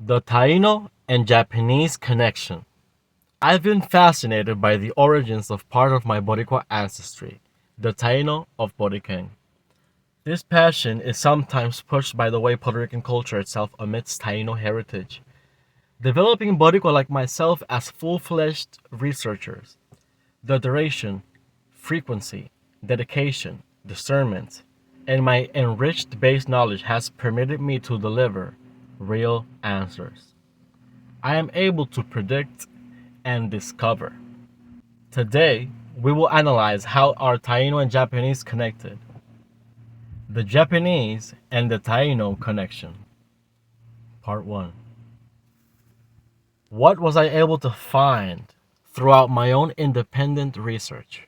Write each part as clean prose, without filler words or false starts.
The Taíno and Japanese connection. I've been fascinated by the origins of part of my Boricua ancestry, the Taíno of Boriquén. This passion is sometimes pushed by the way Puerto Rican culture itself omits Taíno heritage, developing Boricua like myself as full-fledged researchers. The duration, frequency, dedication, discernment, and my enriched base knowledge has permitted me to deliver real answers. I am able to predict and discover. Today, we will analyze how our Taino and Japanese connected, the Japanese and the Taino connection. Part 1. What was I able to find throughout my own independent research?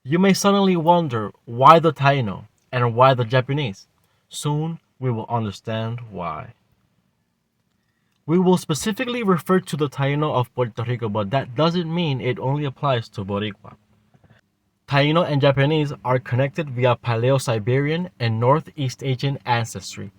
You may suddenly wonder why the Taino and why the Japanese. Soon we will understand why. We will specifically refer to the Taino of Puerto Rico, but that doesn't mean it only applies to Boricua. Taino and Japanese are connected via Paleo-Siberian and Northeast Asian ancestry.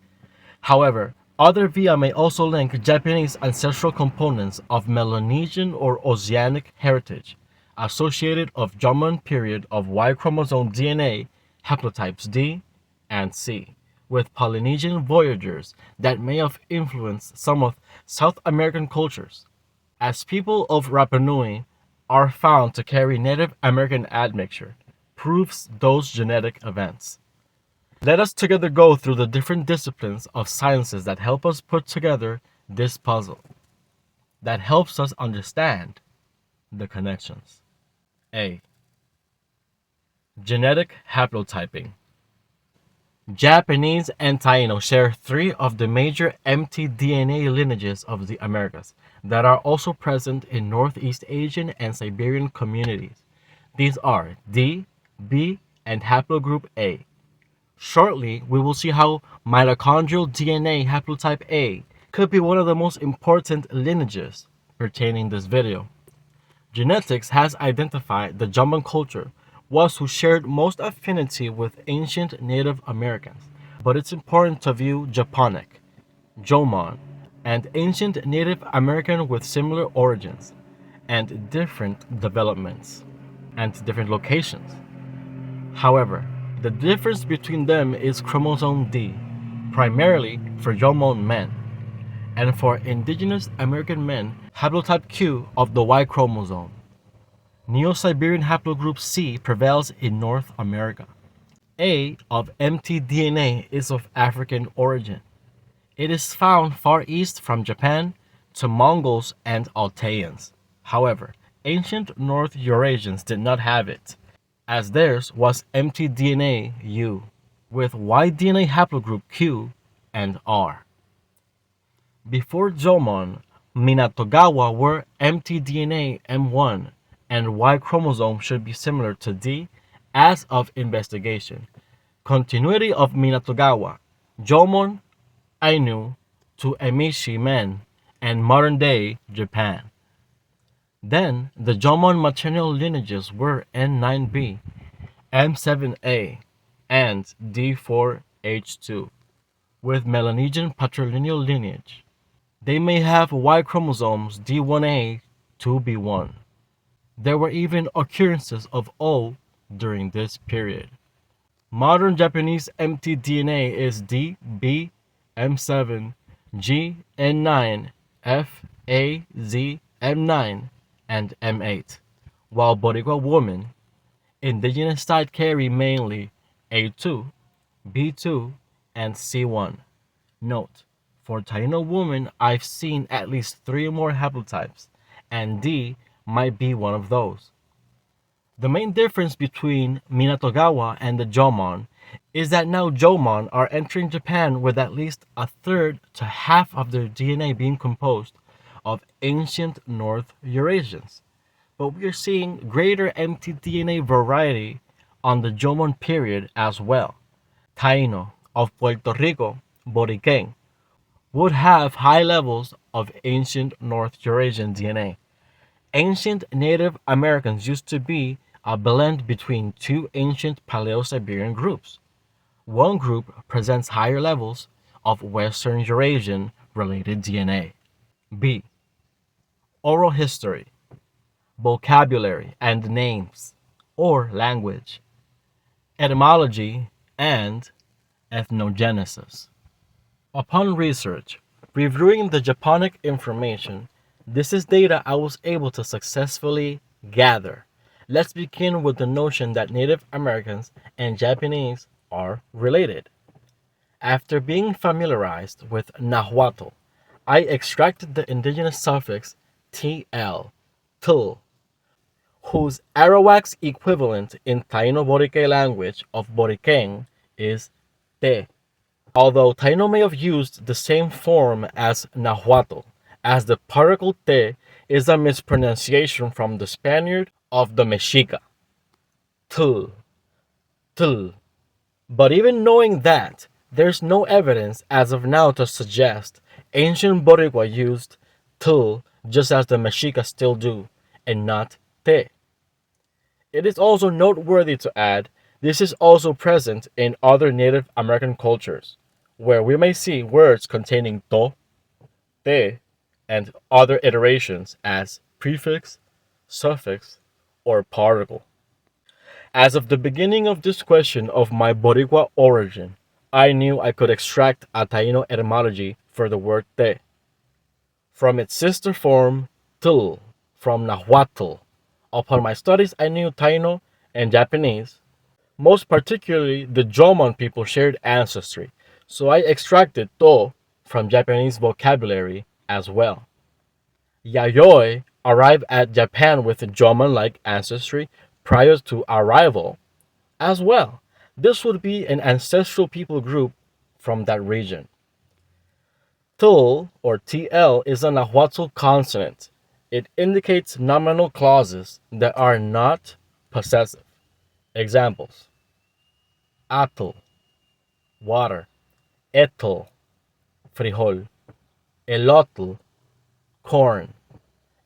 However, other via may also link Japanese ancestral components of Melanesian or Oceanic heritage, associated of German period of Y chromosome DNA haplotypes D and C, with Polynesian voyagers that may have influenced some of South American cultures, as people of Rapa Nui are found to carry Native American admixture, proves those genetic events. Let us together go through the different disciplines of sciences that help us put together this puzzle, that helps us understand the connections. A. Genetic haplotyping. Japanese and Taino share three of the major mtDNA lineages of the Americas that are also present in Northeast Asian and Siberian communities. These are D, B, and haplogroup A. Shortly, we will see how mitochondrial DNA haplotype A could be one of the most important lineages pertaining this video. Genetics has identified the Jumban culture was who shared most affinity with ancient Native Americans, but it's important to view Japonic, Jomon, and ancient Native American with similar origins and different developments and different locations. However, the difference between them is chromosome D, primarily for Jomon men, and for indigenous American men, haplotype Q of the Y chromosome. Neo-Siberian haplogroup C prevails in North America. A of mtDNA is of African origin. It is found far east from Japan to Mongols and Altaians. However, ancient North Eurasians did not have it, as theirs was mtDNA U, with Y DNA haplogroup Q and R. Before Jomon, Minatogawa were mtDNA M1, and Y chromosome should be similar to D as of investigation. Continuity of Minatogawa, Jomon, Ainu to Emishi men, and modern-day Japan. Then, the Jomon maternal lineages were N9b, M7a, and D4H2, with Melanesian patrilineal lineage. They may have Y chromosomes D1a, 2b1. There were even occurrences of O during this period. Modern Japanese mtDNA is D, B, M7, G, N9, F, A, Z, M9, and M8, while Boricua women, indigenous side carry mainly A2, B2, and C1. Note, for Taino women, I've seen at least 3 more haplotypes, and D might be one of those. The main difference between Minatogawa and the Jomon is that now Jomon are entering Japan with at least a third to half of their DNA being composed of ancient North Eurasians. But we are seeing greater mtDNA variety on the Jomon period as well. Taíno of Puerto Rico, Boriquén, would have high levels of ancient North Eurasian DNA. Ancient Native Americans used to be a blend between two ancient Paleo-Siberian groups. One group presents higher levels of Western Eurasian related DNA. B. Oral history, vocabulary and names, or language, etymology, and ethnogenesis. Upon research, reviewing the Japonic information, this is data I was able to successfully gather. Let's begin with the notion that Native Americans and Japanese are related. After being familiarized with Nahuatl, I extracted the indigenous suffix tl, tul, whose Arawak's equivalent in Taíno Boricé language of Boriquén is te. Although Taíno may have used the same form as Nahuatl, as the particle te is a mispronunciation from the Spaniard of the Mexica. Tul, tul. But even knowing that, there's no evidence as of now to suggest ancient Boricua used tul just as the Mexica still do, and not te. It is also noteworthy to add this is also present in other Native American cultures, where we may see words containing to, te, and other iterations as prefix, suffix, or particle. As of the beginning of this question of my Boricua origin, I knew I could extract a Taíno etymology for the word te, from its sister form, tul, from Nahuatl. Upon my studies, I knew Taíno and Japanese, most particularly the Jomon people shared ancestry, so I extracted to from Japanese vocabulary as well. Yayoi arrived at Japan with a Jomon-like ancestry prior to arrival as well. This would be an ancestral people group from that region. Tul, or TL, is a Nahuatl consonant. It indicates nominal clauses that are not possessive. Examples: atl, water; etl, frijol; elotl, corn.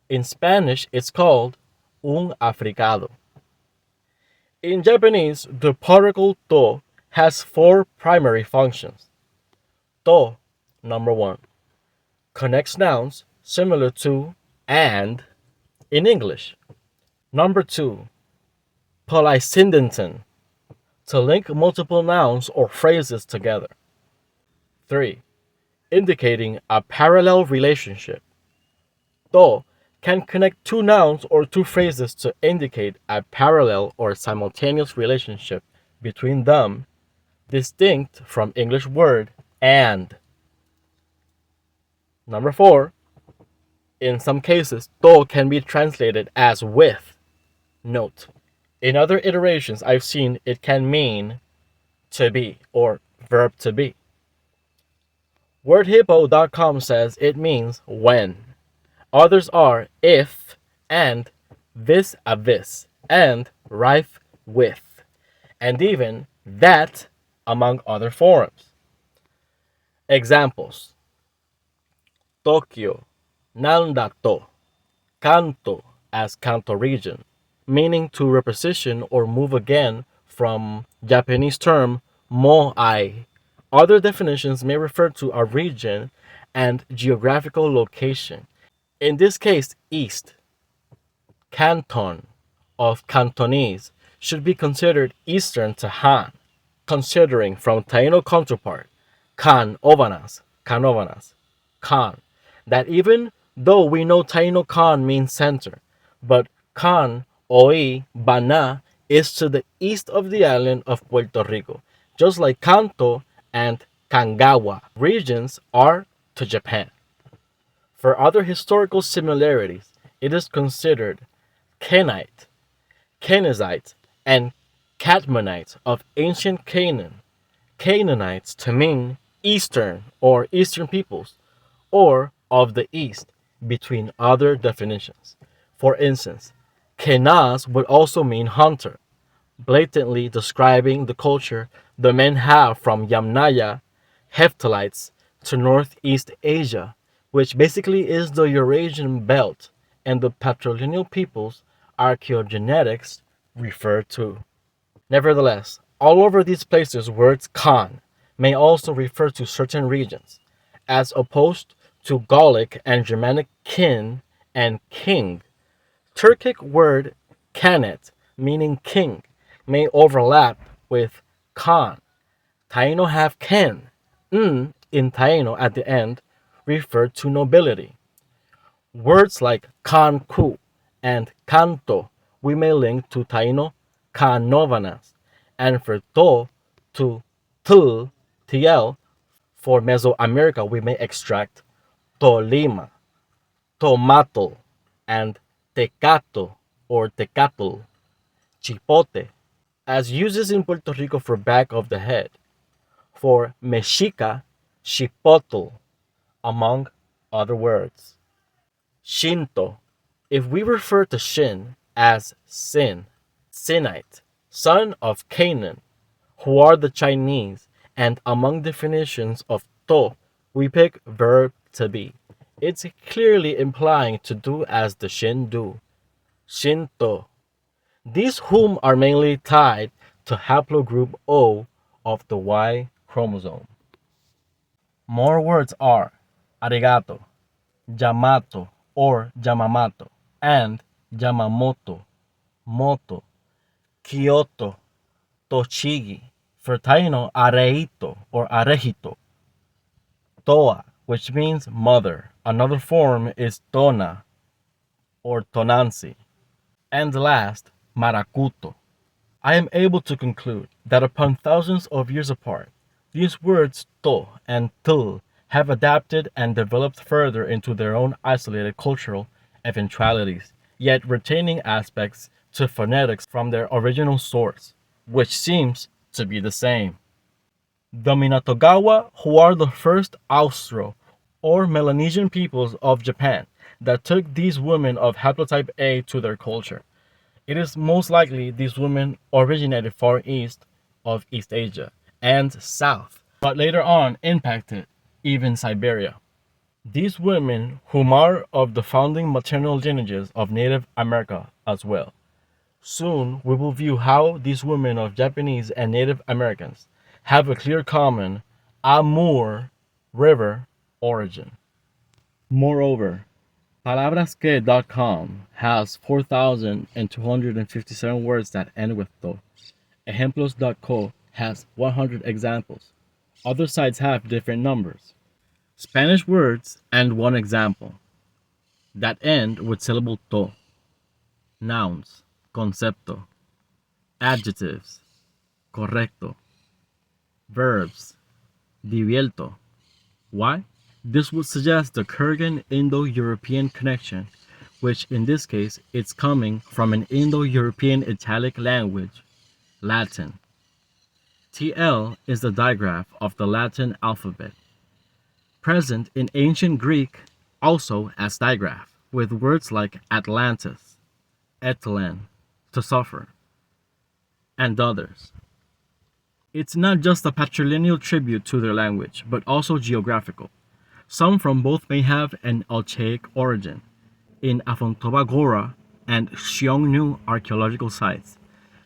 In Spanish, it's called un africado. In Japanese, the particle to has four primary functions. To, number one, connects nouns similar to and in English. Number two, polysyndeton, to link multiple nouns or phrases together. 3. Indicating a parallel relationship. To can connect two nouns or two phrases to indicate a parallel or simultaneous relationship between them, distinct from English word and. Number 4. In some cases, to can be translated as with. Note, in other iterations I've seen it can mean to be or verb to be. WordHippo.com says it means when. Others are if and vis a vis and rife with, and even that, among other forms. Examples: Tokyo, Nandato, Kanto as Kanto region, meaning to reposition or move again from Japanese term moai. Other definitions may refer to a region and geographical location. In this case, east, Canton of Cantonese should be considered eastern to Han, considering from Taino counterpart, Canovanas, Kan, that even though we know Taino Kan means center, but Kan, Oi, Bana is to the east of the island of Puerto Rico, just like Kanto and Kangawa regions are to Japan. For other historical similarities, it is considered Kenite, Kenizzite, and Cadmonite of ancient Canaan, Canaanites to mean Eastern or Eastern peoples, or of the East, between other definitions. For instance, Kenaz would also mean hunter, blatantly describing the culture the men have from Yamnaya, Hephthalites, to Northeast Asia, which basically is the Eurasian belt, and the patrilineal peoples archaeogenetics refer to. Nevertheless, all over these places words Khan may also refer to certain regions, as opposed to Gallic and Germanic kin and king. Turkic word kanet, meaning king, may overlap with khan. Taíno have ken, in Taíno at the end, refer to nobility. Words like kanku and canto we may link to Taíno canovanas, and for to tl, for Mesoamerica we may extract Tolima, tomato, and tecato or tecatl, chipote, as uses in Puerto Rico for back of the head, for mexica, chipotl, among other words. Shinto. If we refer to Shin as Sin, Sinite, son of Canaan, who are the Chinese, and among definitions of To, we pick verb to be. It's clearly implying to do as the Shin do. Shinto. These whom are mainly tied to haplogroup O of the Y chromosome. More words are arigato, Yamato or Yamamato, and Yamamoto, Moto, Kyoto, Tochigi. For Taino, Areito or Arejito, Toa, which means mother. Another form is Tona or Tonansi. And last, Maracuto. I am able to conclude that upon thousands of years apart, these words to and tul have adapted and developed further into their own isolated cultural eventualities, yet retaining aspects to phonetics from their original source, which seems to be the same. The Minatogawa, who are the first Austro or Melanesian peoples of Japan that took these women of haplotype A to their culture. It is most likely these women originated far east of East Asia and south, but later on impacted even Siberia. These women, whom are of the founding maternal lineages of Native America as well. Soon we will view how these women of Japanese and Native Americans have a clear common Amur River origin. Moreover, palabrasque.com has 4,257 words that end with to. Ejemplos.co has 100 examples. Other sites have different numbers. Spanish words and one example that end with syllable to. Nouns, concepto. Adjectives, correcto. Verbs, divierto. Why? This would suggest the Kurgan Indo-European connection, which in this case it's coming from an Indo-European Italic language, Latin. TL is the digraph of the Latin alphabet, present in ancient Greek also as digraph, with words like Atlantis, Etelen, to suffer, and others. It's not just a patrilineal tribute to their language, but also geographical. Some from both may have an Alchaic origin in Afontobagora and Xiongnu archaeological sites,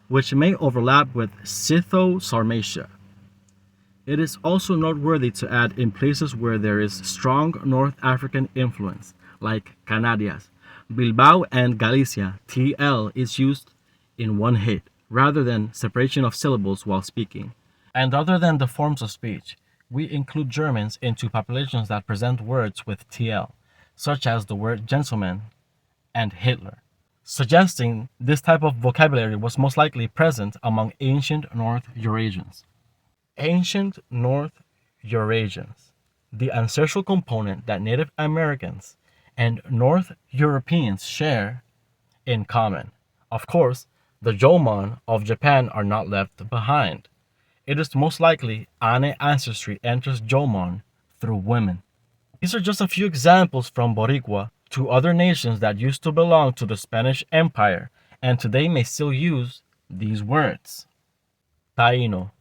which may overlap with Scytho-Sarmatia. It is also noteworthy to add in places where there is strong North African influence, like Canarias, Bilbao and Galicia, TL is used in one hit, rather than separation of syllables while speaking. And other than the forms of speech, we include Germans into populations that present words with TL, such as the word gentleman and Hitler, suggesting this type of vocabulary was most likely present among ancient North Eurasians. Ancient North Eurasians, the ancestral component that Native Americans and North Europeans share in common. Of course, the Jomon of Japan are not left behind. It is most likely Ane ancestry enters Jomon through women. These are just a few examples from Boricua to other nations that used to belong to the Spanish Empire and today may still use these words. Taíno,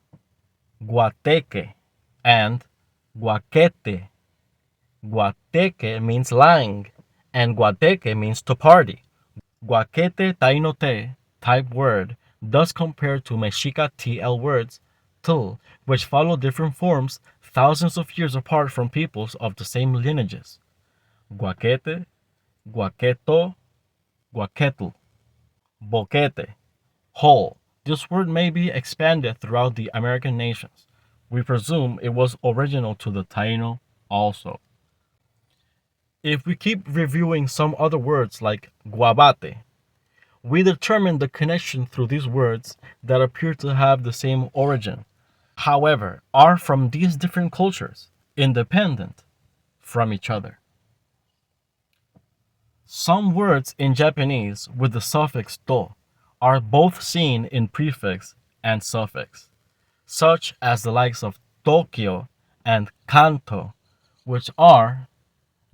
Guateque, and Guaquete. Guateque means lying, and Guateque means to party. Guaquete Tainote type word does compare to Mexica TL words, tul, which follow different forms thousands of years apart from peoples of the same lineages. guaquete, guaqueto, guaquetl, boquete, whole. This word may be expanded throughout the American nations. We presume it was original to the Taíno also. If we keep reviewing some other words like guabate, we determine the connection through these words that appear to have the same origin, however, are from these different cultures, independent from each other. Some words in Japanese with the suffix to are both seen in prefix and suffix, such as the likes of Tokyo and Kanto, which are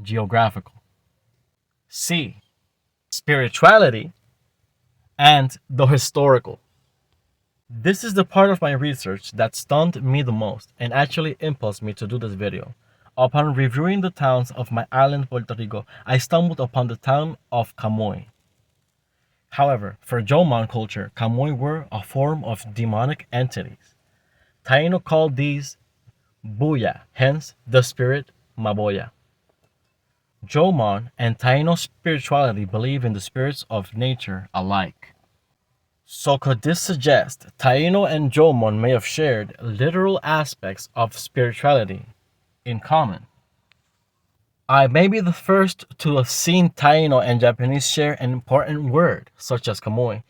geographical. C. Spirituality and the historical. This is the part of my research that stunned me the most and actually impulsed me to do this video. Upon reviewing the towns of my island Puerto Rico, I stumbled upon the town of Camoy. However, for Jomon culture, Camoy were a form of demonic entities. Taíno called these Buya, hence the spirit Maboya. Jomon and Taíno spirituality believe in the spirits of nature alike. So could this suggest Taíno and Jomon may have shared literal aspects of spirituality in common? I may be the first to have seen Taíno and Japanese share an important word, such as Kamoy.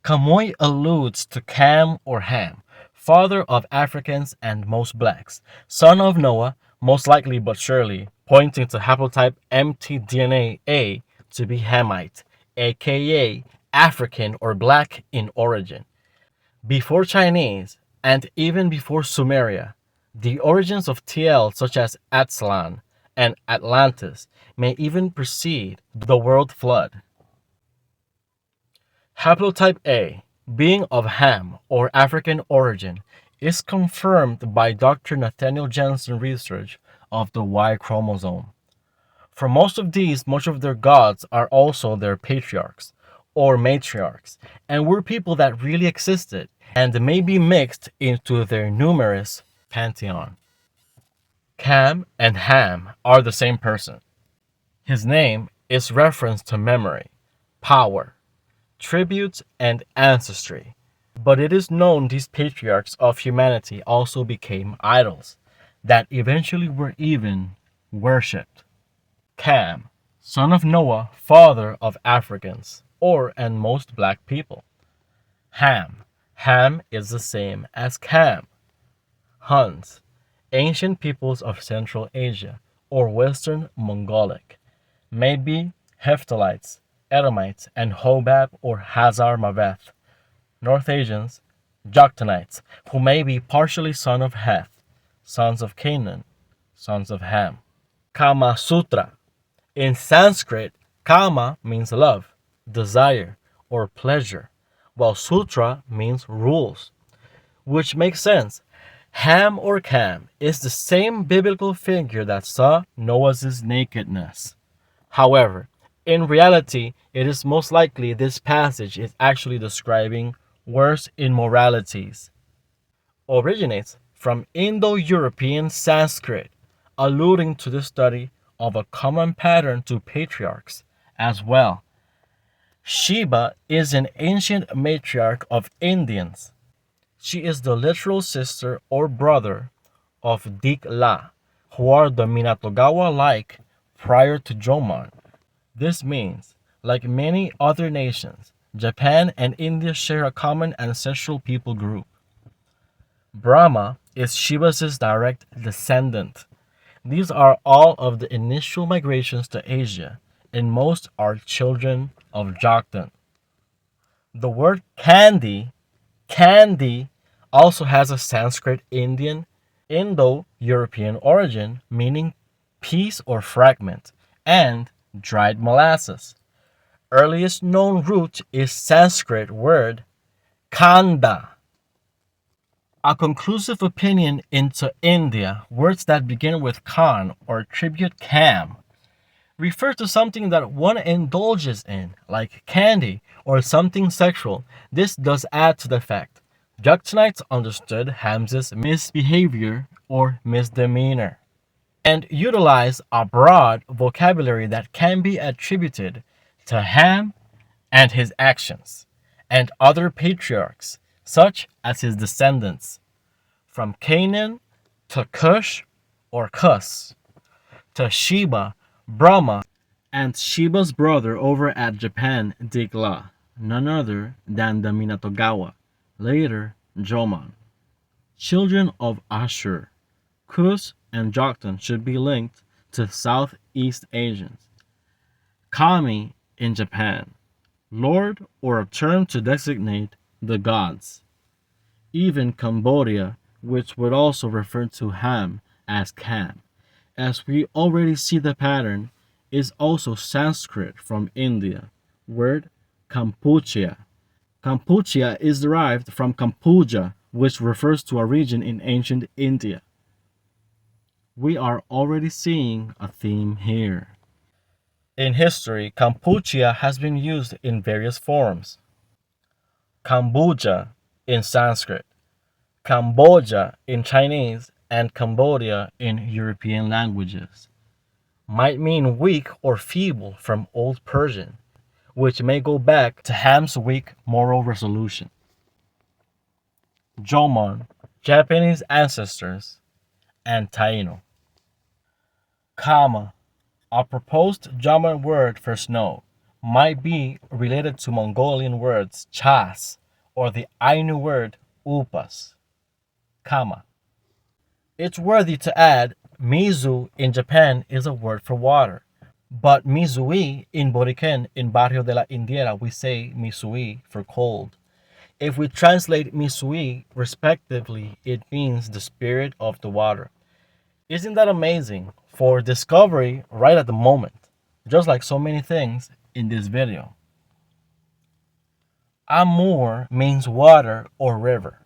Kamoy alludes to Cam or Ham, father of Africans and most blacks, son of Noah, most likely but surely, pointing to haplotype mtDNA A to be Hamite, aka African or black in origin. Before Chinese, and even before Sumeria, the origins of TL such as Aztlan and Atlantis may even precede the world flood. Haplotype A, being of Ham or African origin, is confirmed by Dr. Nathaniel Jensen's research of the Y chromosome. For most of these, much of their gods are also their patriarchs or matriarchs, and were people that really existed and may be mixed into their numerous pantheon. Cam and Ham are the same person. His name is reference to memory, power, tributes, and ancestry. But it is known these patriarchs of humanity also became idols that eventually were even worshipped. Cam, son of Noah, father of Africans, and most black people. Ham. Ham is the same as Cam. Huns, ancient peoples of Central Asia or Western Mongolic, may be Hephthalites, Edomites, and Hobab or Hazar Maveth. North Asians, Joktonites, who may be partially son of Heth, sons of Canaan, sons of Ham. Kama Sutra. In Sanskrit, Kama means love, desire, or pleasure, while Sutra means rules, which makes sense. Ham or Cam is the same biblical figure that saw Noah's nakedness. However, in reality, it is most likely this passage is actually describing worse immoralities. Originates from Indo-European Sanskrit, alluding to the study of a common pattern to patriarchs as well. Sheba is an ancient matriarch of Indians. She is the literal sister or brother of Dikla, who are the Minatogawa-like prior to Jomon. This means, like many other nations, Japan and India share a common ancestral people group. Brahma is Shiva's direct descendant. These are all of the initial migrations to Asia, and most are children of Joktan. The word candy, also has a Sanskrit Indian Indo-European origin, meaning piece or fragment, and dried molasses. Earliest known root is Sanskrit word kanda. A conclusive opinion into India, words that begin with Khan or tribute Cam refer to something that one indulges in, like candy or something sexual. This does add to the fact Joktonites understood Hamza's misbehavior or misdemeanor. and utilize a broad vocabulary that can be attributed to Ham and his actions, and other patriarchs, such as his descendants, from Canaan to Cush or Cus, to Sheba, Brahma, and Sheba's brother over at Japan, Dikla, none other than the Minatogawa, later Jomon. Children of Ashur, Kus, and Joktan should be linked to Southeast Asians. Kami in Japan, Lord or a term to designate the gods. Even Cambodia, which would also refer to Ham as Kam, as we already see the pattern, is also Sanskrit from India, word Kampuchea. Kampuchea is derived from Kampuja, which refers to a region in ancient India. We are already seeing a theme here. In history, Kampuchea has been used in various forms. Kamboja in Sanskrit, Cambodia in Chinese, and Cambodia in European languages. Might mean weak or feeble from Old Persian, which may go back to Ham's weak moral resolution. Jomon, Japanese ancestors, and Taíno. Kama, a proposed German word for snow, might be related to Mongolian words chas or the Ainu word upas. Kama. It's worthy to add, mizu in Japan is a word for water, but mizui in Boriken in Barrio de la Indiera we say misui for cold. If we translate misui respectively, it means the spirit of the water. Isn't that amazing? For discovery right at the moment, just like so many things in this video. Amur means water or river.